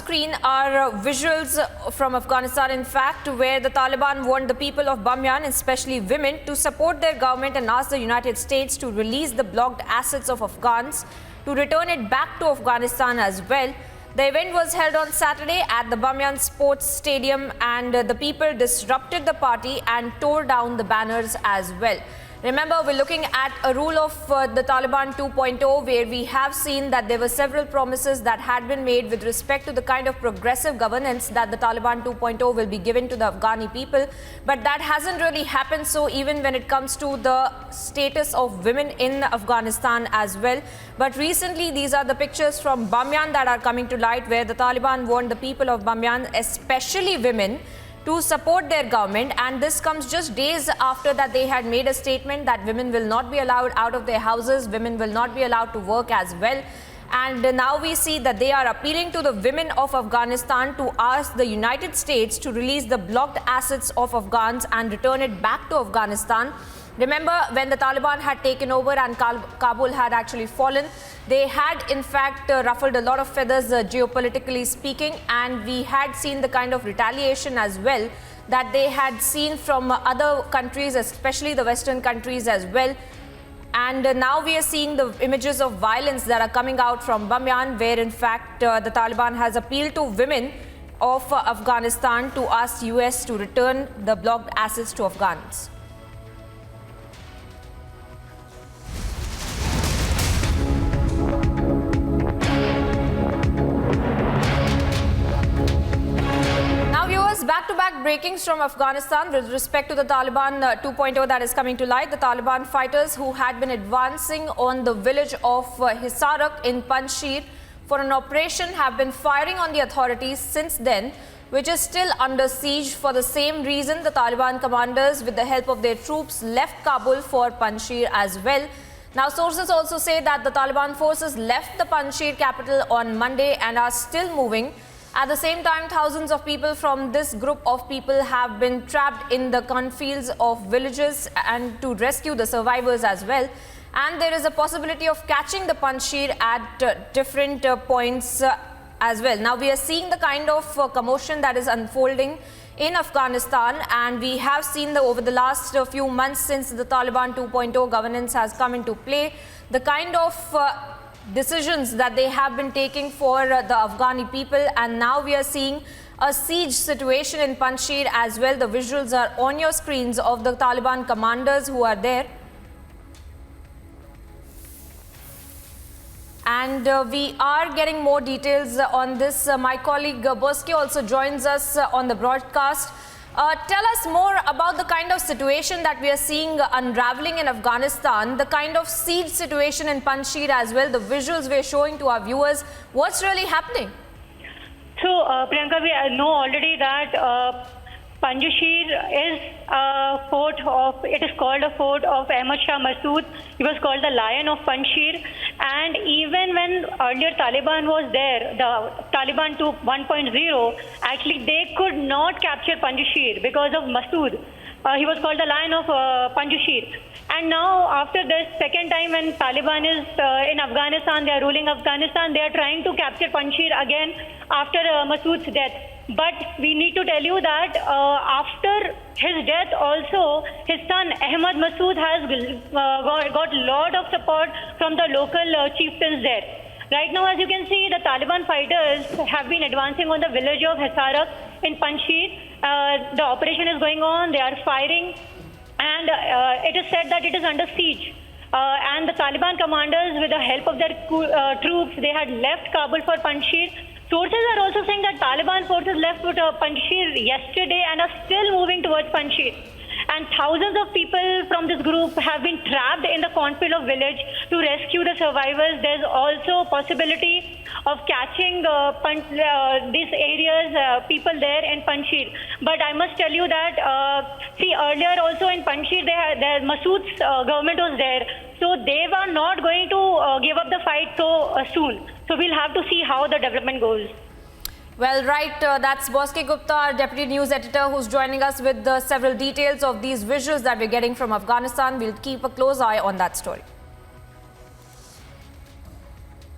screen are visuals from Afghanistan, in fact, where the Taliban warned the people of Bamyan, especially women, to support their government and asked the United States to release the blocked assets of Afghans, to return it back to Afghanistan as well. The event was held on Saturday at the Bamyan Sports Stadium, and the people disrupted the party and tore down the banners as well. Remember, we're looking at a rule of the Taliban 2.0, where we have seen that there were several promises that had been made with respect to the kind of progressive governance that the Taliban 2.0 will be given to the Afghani people. But that hasn't really happened, so even when it comes to the status of women in Afghanistan as well. But recently, these are the pictures from Bamyan that are coming to light, where the Taliban warned the people of Bamyan, especially women, to support their government, and this comes just days after that they had made a statement that women will not be allowed out of their houses, women will not be allowed to work as well. And now we see that they are appealing to the women of Afghanistan to ask the United States to release the blocked assets of Afghans and return it back to Afghanistan. Remember, when the Taliban had taken over and Kabul had actually fallen, they had in fact ruffled a lot of feathers geopolitically speaking, and we had seen the kind of retaliation as well that they had seen from other countries, especially the Western countries as well. And now we are seeing the images of violence that are coming out from Bamyan, where in fact the Taliban has appealed to women of Afghanistan to ask US to return the blocked assets to Afghans. Back-to-back breakings from Afghanistan with respect to the Taliban 2.0 that is coming to light. The Taliban fighters who had been advancing on the village of Hisarak in Panjshir for an operation have been firing on the authorities since then, which is still under siege. For the same reason, the Taliban commanders, with the help of their troops, left Kabul for Panjshir as well. Now, sources also say that the Taliban forces left the Panjshir capital on Monday and are still moving. At the same time, thousands of people from this group of people have been trapped in the cornfields of villages and to rescue the survivors as well. And there is a possibility of catching the Panjshir at different points as well. Now, we are seeing the kind of commotion that is unfolding in Afghanistan, and we have seen over the last few months since the Taliban 2.0 governance has come into play, the kind of decisions that they have been taking for the Afghani people, and now we are seeing a siege situation in Panjshir as well. The visuals are on your screens of the Taliban commanders who are there. And we are getting more details on this. My colleague Boske also joins us on the broadcast. Tell us more about the kind of situation that we are seeing unraveling in Afghanistan, the kind of siege situation in Panjshir as well, the visuals we are showing to our viewers. What's really happening? So, Priyanka, we know already that Panjshir is a fort of, it is called a fort of Ahmad Shah Massoud. He was called the Lion of Panjshir. And even when earlier Taliban was there, the Taliban 1.0, actually they could not capture Panjshir because of Massoud. He was called the Lion of Panjshir. And now, after this second time when Taliban is in Afghanistan, they are ruling Afghanistan, they are trying to capture Panjshir again after Massoud's death. But we need to tell you that after his death also, his son Ahmad Massoud has got a lot of support from the local chieftains there. Right now, as you can see, the Taliban fighters have been advancing on the village of Hisarak in Panjshir. The operation is going on, they are firing, and it is said that it is under siege. And the Taliban commanders, with the help of their troops, they had left Kabul for Panjshir. Sources are also saying that Taliban forces left Panjshir yesterday and are still moving towards Panjshir. And thousands of people from this group have been trapped in the cornfield of village to rescue the survivors. There's also a possibility of catching these areas, people there in Panjshir. But I must tell you that, see, earlier also in Panjshir, Massoud's government was there. So they were not going to give up the fight so soon. So we'll have to see how the development goes. Well, right, that's Boske Gupta, our deputy news editor, who's joining us with several details of these visuals that we're getting from Afghanistan. We'll keep a close eye on that story.